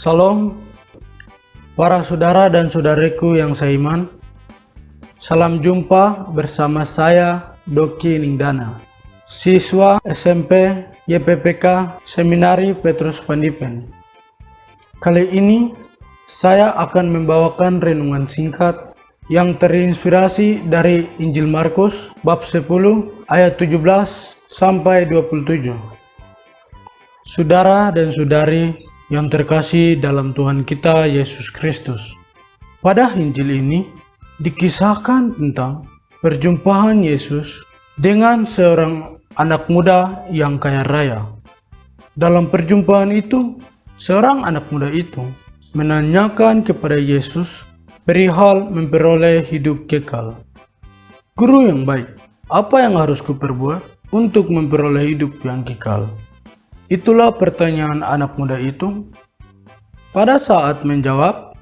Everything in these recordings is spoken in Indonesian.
Salam, para saudara dan saudariku yang seiman. Salam jumpa bersama saya, Doki Ningdana, siswa SMP YPPK Seminari Petrus Pandipen. Kali ini, saya akan membawakan renungan singkat yang terinspirasi dari Injil Markus bab 10 ayat 17 sampai 27. Saudara dan saudari yang terkasih dalam Tuhan kita Yesus Kristus, pada Injil ini dikisahkan tentang perjumpaan Yesus dengan seorang anak muda yang kaya raya. Dalam perjumpaan itu, seorang anak muda itu menanyakan kepada Yesus perihal memperoleh hidup kekal. Guru yang baik, apa yang harus kuperbuat untuk memperoleh hidup yang kekal? Itulah pertanyaan anak muda itu. Pada saat menjawab,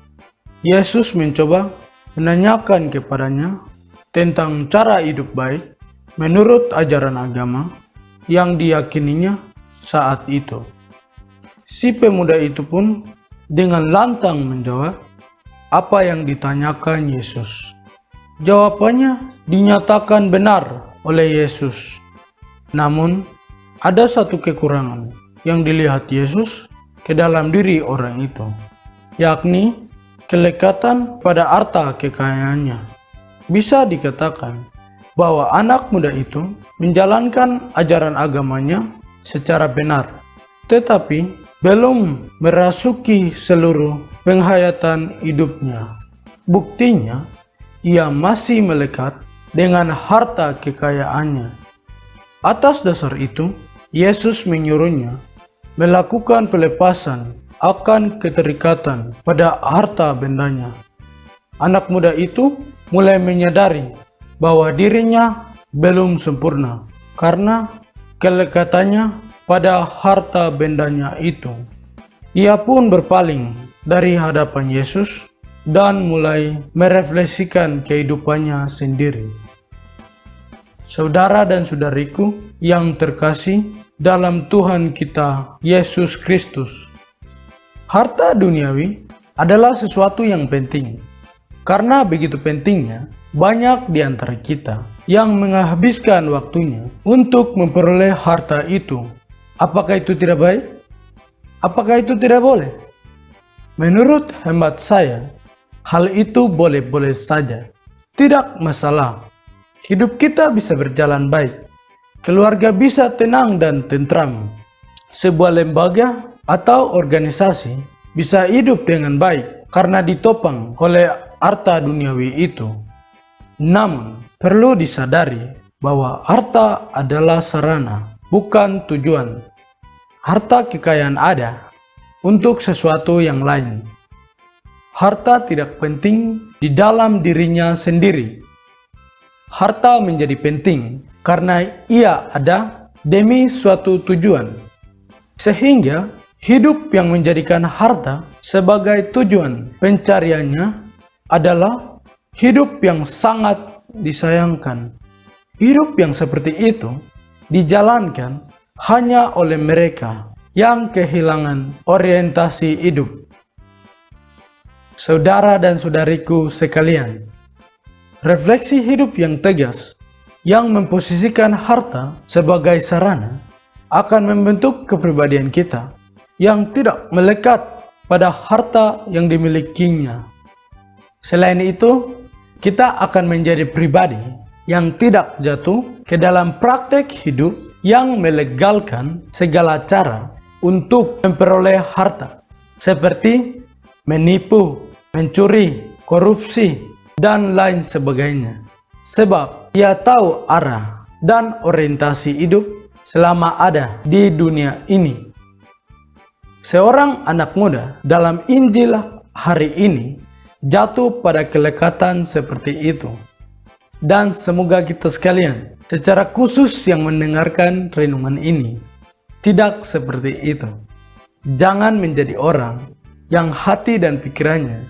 Yesus mencoba menanyakan kepadanya tentang cara hidup baik menurut ajaran agama yang diyakininya saat itu. Si pemuda itu pun dengan lantang menjawab apa yang ditanyakan Yesus. Jawabannya dinyatakan benar oleh Yesus. Namun, ada satu kekurangan yang dilihat Yesus ke dalam diri orang itu, yakni kelekatan pada harta kekayaannya. Bisa dikatakan bahwa anak muda itu menjalankan ajaran agamanya secara benar, tetapi belum merasuki seluruh penghayatan hidupnya. Buktinya, ia masih melekat dengan harta kekayaannya. Atas dasar itu, Yesus menyuruhnya melakukan pelepasan akan keterikatan pada harta bendanya. Anak muda itu mulai menyadari bahwa dirinya belum sempurna karena kelekatannya pada harta bendanya itu. Ia pun berpaling dari hadapan Yesus dan mulai merefleksikan kehidupannya sendiri. Saudara dan saudariku yang terkasih dalam Tuhan kita Yesus Kristus, harta duniawi adalah sesuatu yang penting. Karena begitu pentingnya, banyak di antara kita yang menghabiskan waktunya untuk memperoleh harta itu. Apakah itu tidak baik? Apakah itu tidak boleh? Menurut hemat saya, hal itu boleh-boleh saja. Tidak masalah. Hidup kita bisa berjalan baik. Keluarga bisa tenang dan tentram. Sebuah lembaga atau organisasi bisa hidup dengan baik karena ditopang oleh harta duniawi itu. Namun, perlu disadari bahwa harta adalah sarana, bukan tujuan. Harta kekayaan ada untuk sesuatu yang lain. Harta tidak penting di dalam dirinya sendiri. Harta menjadi penting karena ia ada demi suatu tujuan. Sehingga hidup yang menjadikan harta sebagai tujuan pencariannya adalah hidup yang sangat disayangkan. Hidup yang seperti itu dijalankan hanya oleh mereka yang kehilangan orientasi hidup. Saudara dan saudariku sekalian, refleksi hidup yang tegas yang memposisikan harta sebagai sarana akan membentuk kepribadian kita yang tidak melekat pada harta yang dimilikinya. Selain itu, kita akan menjadi pribadi yang tidak jatuh ke dalam praktek hidup yang melegalkan segala cara untuk memperoleh harta, seperti menipu, mencuri, korupsi, dan lain sebagainya. Sebab ia tahu arah dan orientasi hidup selama ada di dunia ini. Seorang anak muda dalam Injil hari ini jatuh pada kelekatan seperti itu. Dan semoga kita sekalian, secara khusus yang mendengarkan renungan ini, tidak seperti itu. Jangan menjadi orang yang hati dan pikirannya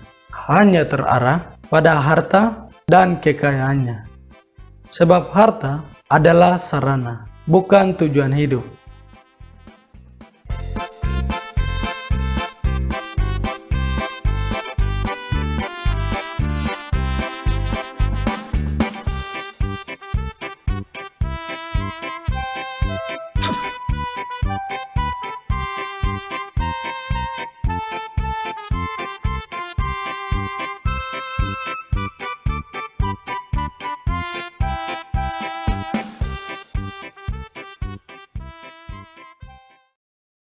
hanya terarah pada harta dan kekayaannya. Sebab harta adalah sarana, bukan tujuan hidup.